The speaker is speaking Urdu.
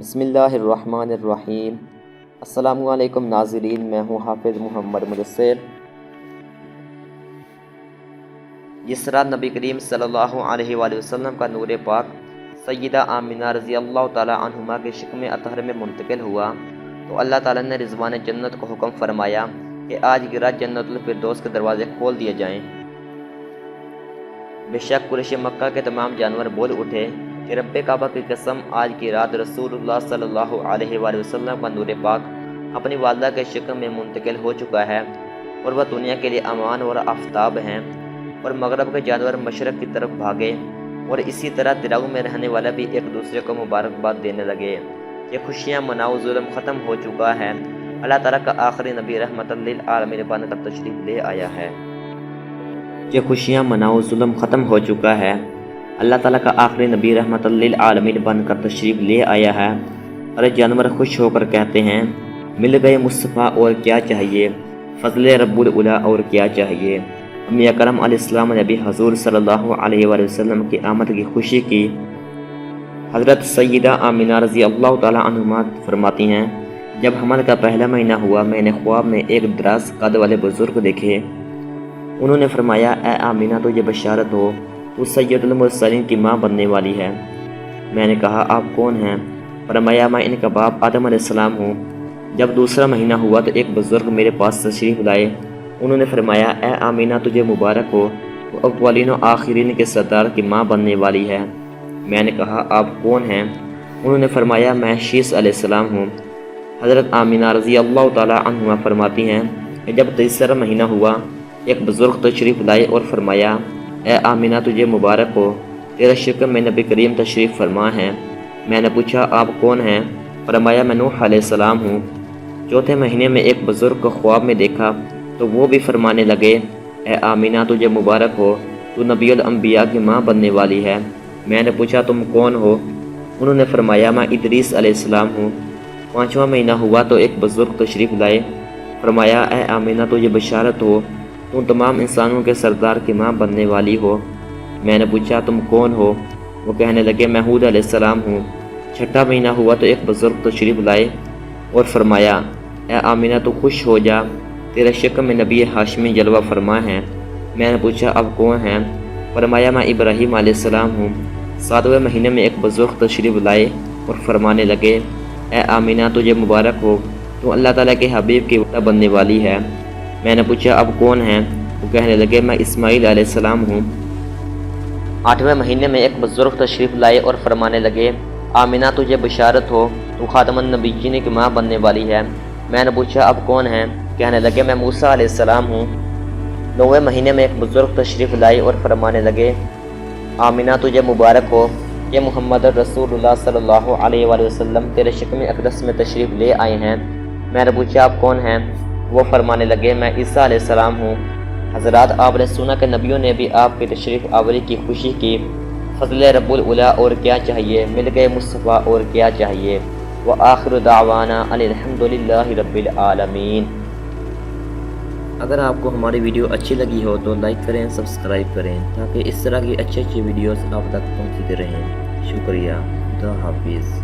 بسم اللہ الرحمن الرحیم۔ السلام علیکم ناظرین، میں ہوں حافظ محمد مدثر۔ جس طرح نبی کریم صلی اللہ علیہ وآلہ وسلم کا نور پاک سیدہ آمینہ رضی اللہ تعالی عنہما کے شکم اطہر میں منتقل ہوا تو اللہ تعالیٰ نے رضوان جنت کو حکم فرمایا کہ آج کی رات جنت الفردوس کے دروازے کھول دیے جائیں۔ بے شک قریش مکہ کے تمام جانور بول اٹھے کہ رب کعبہ کی قسم، آج کی رات رسول اللہ صلی اللہ علیہ وآلہ وسلم کا نور پاک اپنی والدہ کے شکم میں منتقل ہو چکا ہے اور وہ دنیا کے لیے امان اور آفتاب ہیں، اور مغرب کے جانور مشرق کی طرف بھاگے، اور اسی طرح دراؤں میں رہنے والا بھی ایک دوسرے کو مبارکباد دینے لگے کہ خوشیاں مناؤ، ظلم ختم ہو چکا ہے۔ اللہ تعالیٰ کا آخری نبی رحمت للعالمین بن کر تشریف لے آیا ہے کہ خوشیاں مناؤ، ظلم ختم ہو چکا ہے۔ اللہ تعالیٰ کا آخری نبی رحمت للعالمین بن کر تشریف لے آیا ہے، اور جانور خوش ہو کر کہتے ہیں، مل گئے مصطفیٰ اور کیا چاہیے، فضل رب العلا اور کیا چاہیے۔ امی اکرم علیہ السلام نے نبی حضور صلی اللہ علیہ وآلہ وسلم کی آمد کی خوشی کی۔ حضرت سیدہ آمینہ رضی اللہ تعالی عنہما فرماتی ہیں، جب حمل کا پہلا مہینہ ہوا، میں نے خواب میں ایک دراز قد والے بزرگ دیکھے۔ انہوں نے فرمایا، اے آمینہ، تجھے بشارت ہو، تو سید المرسلین کی ماں بننے والی ہے۔ میں نے کہا، آپ کون ہیں؟ فرمایا، میں ان کا باپ آدم علیہ السلام ہوں۔ جب دوسرا مہینہ ہوا تو ایک بزرگ میرے پاس تشریف لائے۔ انہوں نے فرمایا، اے آمینہ، تجھے مبارک ہو، تو اولین و آخرین کے سردار کی ماں بننے والی ہے۔ میں نے کہا، آپ کون ہیں؟ انہوں نے فرمایا، میں شیس علیہ السلام ہوں۔ حضرت آمینہ رضی اللہ تعالی عنہما فرماتی ہیں کہ جب تیسرا مہینہ ہوا، ایک بزرگ تشریف لائے اور فرمایا، اے آمینہ، تجھے مبارک ہو، تیرے شکم میں نبی کریم تشریف فرما ہے۔ میں نے پوچھا، آپ کون ہیں؟ فرمایا، میں نوح علیہ السلام ہوں۔ چوتھے مہینے میں ایک بزرگ کو خواب میں دیکھا تو وہ بھی فرمانے لگے، اے آمینہ، تجھے مبارک ہو، تو نبی الانبیاء کی ماں بننے والی ہے۔ میں نے پوچھا، تم کون ہو؟ انہوں نے فرمایا، میں ادریس علیہ السلام ہوں۔ پانچواں مہینہ ہوا تو ایک بزرگ تشریف لائے۔ فرمایا، اے آمینہ، تجھے بشارت ہو، تم تمام انسانوں کے سردار کی ماں بننے والی ہو۔ میں نے پوچھا، تم کون ہو؟ وہ کہنے لگے، میں ہود علیہ السلام ہوں۔ چھٹا مہینہ ہوا تو ایک بزرگ تشریف لائے اور فرمایا، اے آمینہ، تو خوش ہو جا، تیرے شکم میں نبی ہاشمی جلوہ فرما ہے۔ میں نے پوچھا، اب کون ہیں؟ فرمایا، میں ابراہیم علیہ السلام ہوں۔ ساتویں مہینے میں ایک بزرگ تشریف لائے اور فرمانے لگے، اے آمینہ، تجھے مبارک ہو، تو اللہ تعالیٰ کے حبیب کی والدہ بننے والی ہے۔ میں نے پوچھا، اب کون ہیں؟ وہ کہنے لگے، میں اسماعیل علیہ السلام ہوں۔ آٹھویں مہینے میں ایک بزرگ تشریف لائے اور فرمانے لگے، آمینہ، تجھے بشارت ہو، تو خاتم النبیین کی ماں بننے والی ہے۔ میں نے پوچھا، اب کون ہیں؟ کہنے لگے، میں موسیٰ علیہ السلام ہوں۔ نویں مہینے میں ایک بزرگ تشریف لائے اور فرمانے لگے، آمینہ، تجھے مبارک ہو، یہ محمد رسول اللہ صلی اللہ علیہ وآلہ وسلم تیرے شکم اقدس میں تشریف لے آئے ہیں۔ میں نے پوچھا، آپ کون ہیں؟ وہ فرمانے لگے، میں عیسیٰ علیہ السلام ہوں۔ حضرات، آپ نے سنا کہ نبیوں نے بھی آپ کی تشریف آوری کی خوشی کی۔ فضل رب العلا اور کیا چاہیے، مل گئے مصطفیٰ اور کیا چاہیے۔ وآخر دعوانا ان الحمد للہ رب العالمین۔ اگر آپ کو ہماری ویڈیو اچھی لگی ہو تو لائک کریں، سبسکرائب کریں، تاکہ اس طرح کی اچھی ویڈیوز آپ تک پہنچتی رہیں۔ شکریہ، خدا حافظ۔